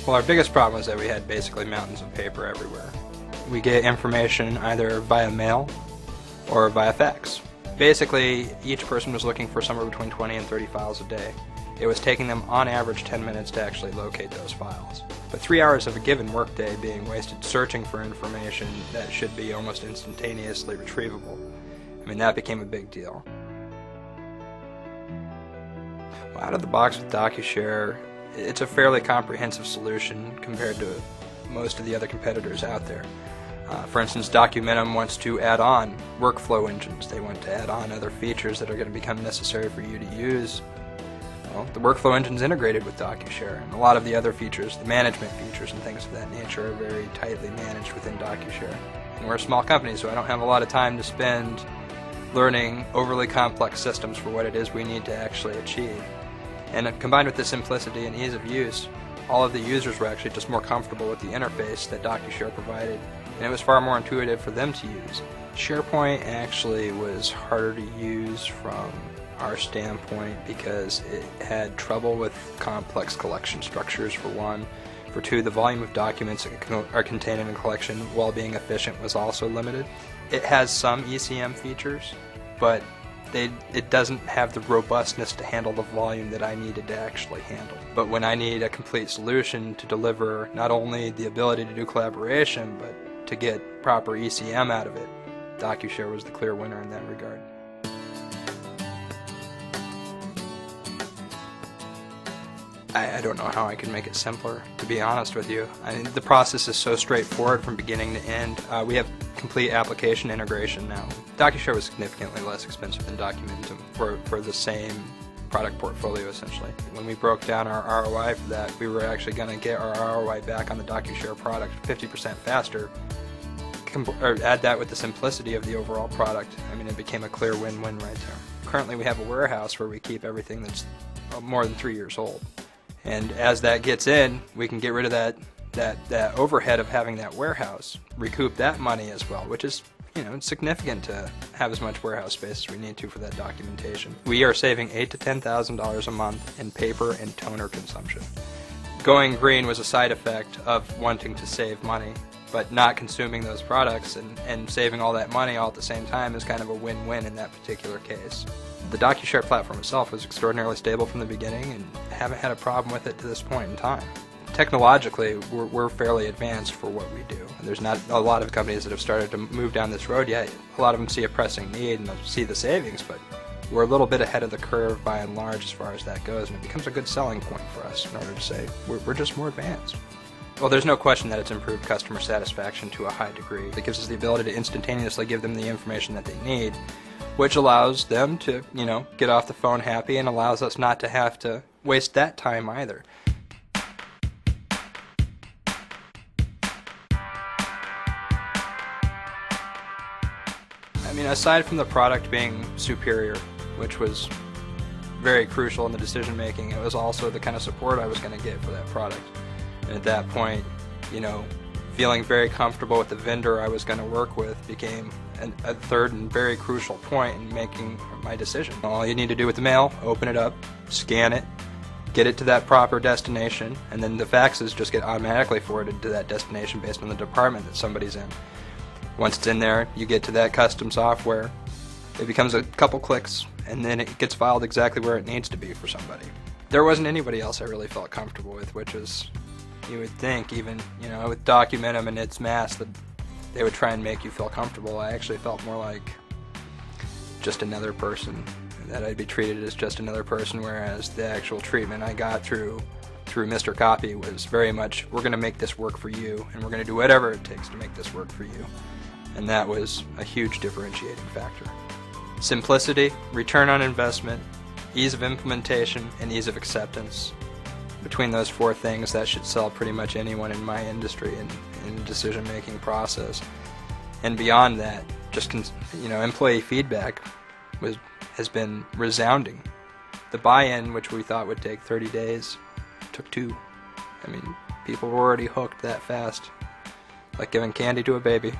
Well, our biggest problem was that we had basically mountains of paper everywhere. We get information either via mail or via fax. Basically, each person was looking for somewhere between 20 and 30 files a day. It was taking them on average 10 minutes to actually locate those files. But 3 hours of a given workday being wasted searching for information that should be almost instantaneously retrievable. I mean, that became a big deal. Well, out of the box with DocuShare, it's a fairly comprehensive solution compared to most of the other competitors out there. For instance, Documentum wants to add on workflow engines. They want to add on other features that are going to become necessary for you to use. Well, the workflow engine's integrated with DocuShare, and a lot of the other features, the management features and things of that nature, are very tightly managed within DocuShare. And we're a small company, so I don't have a lot of time to spend learning overly complex systems for what it is we need to actually achieve. And combined with the simplicity and ease of use, all of the users were actually just more comfortable with the interface that DocuShare provided, and it was far more intuitive for them to use. SharePoint actually was harder to use from our standpoint because it had trouble with complex collection structures, for one. For two, the volume of documents that are contained in a collection, while being efficient, was also limited. It has some ECM features, but it doesn't have the robustness to handle the volume that I needed to actually handle. But when I need a complete solution to deliver not only the ability to do collaboration, but to get proper ECM out of it, DocuShare was the clear winner in that regard. I don't know how I could make it simpler, to be honest with you. I mean, the process is so straightforward from beginning to end. We have complete application integration now. DocuShare was significantly less expensive than Documentum for the same product portfolio, essentially. When we broke down our ROI for that, we were actually going to get our ROI back on the DocuShare product 50% faster. Or add that with the simplicity of the overall product. I mean, it became a clear win-win right there. Currently, we have a warehouse where we keep everything that's more than 3 years old. And as that gets in, we can get rid of that overhead of having that warehouse, recoup that money as well, which is, it's significant to have as much warehouse space as we need to for that documentation. We are saving $8,000 to $10,000 a month in paper and toner consumption. Going green was a side effect of wanting to save money, but not consuming those products and saving all that money all at the same time is kind of a win-win in that particular case. The DocuShare platform itself was extraordinarily stable from the beginning, and haven't had a problem with it to this point in time. Technologically, we're fairly advanced for what we do. There's not a lot of companies that have started to move down this road yet. A lot of them see a pressing need and see the savings, but we're a little bit ahead of the curve by and large as far as that goes, and it becomes a good selling point for us in order to say we're just more advanced. Well, there's no question that it's improved customer satisfaction to a high degree. It gives us the ability to instantaneously give them the information that they need, which allows them to, get off the phone happy and allows us not to have to waste that time either. I mean, aside from the product being superior, which was very crucial in the decision making, it was also the kind of support I was going to get for that product. And at that point, feeling very comfortable with the vendor I was going to work with became a third and very crucial point in making my decision. All you need to do with the mail, open it up, scan it, get it to that proper destination, and then the faxes just get automatically forwarded to that destination based on the department that somebody's in. Once it's in there, you get to that custom software, it becomes a couple clicks, and then it gets filed exactly where it needs to be for somebody. There wasn't anybody else I really felt comfortable with, which is, you would think, even, with Documentum and its mass, that they would try and make you feel comfortable. I actually felt more like just another person, that I'd be treated as just another person, whereas the actual treatment I got through Mr. Copy was very much, we're going to make this work for you, and we're going to do whatever it takes to make this work for you. And that was a huge differentiating factor. Simplicity, return on investment, ease of implementation, and ease of acceptance. Between those four things, that should sell pretty much anyone in my industry in the decision-making process. And beyond that, just employee feedback has been resounding. The buy-in, which we thought would take 30 days, took 2. I mean, people were already hooked that fast, like giving candy to a baby.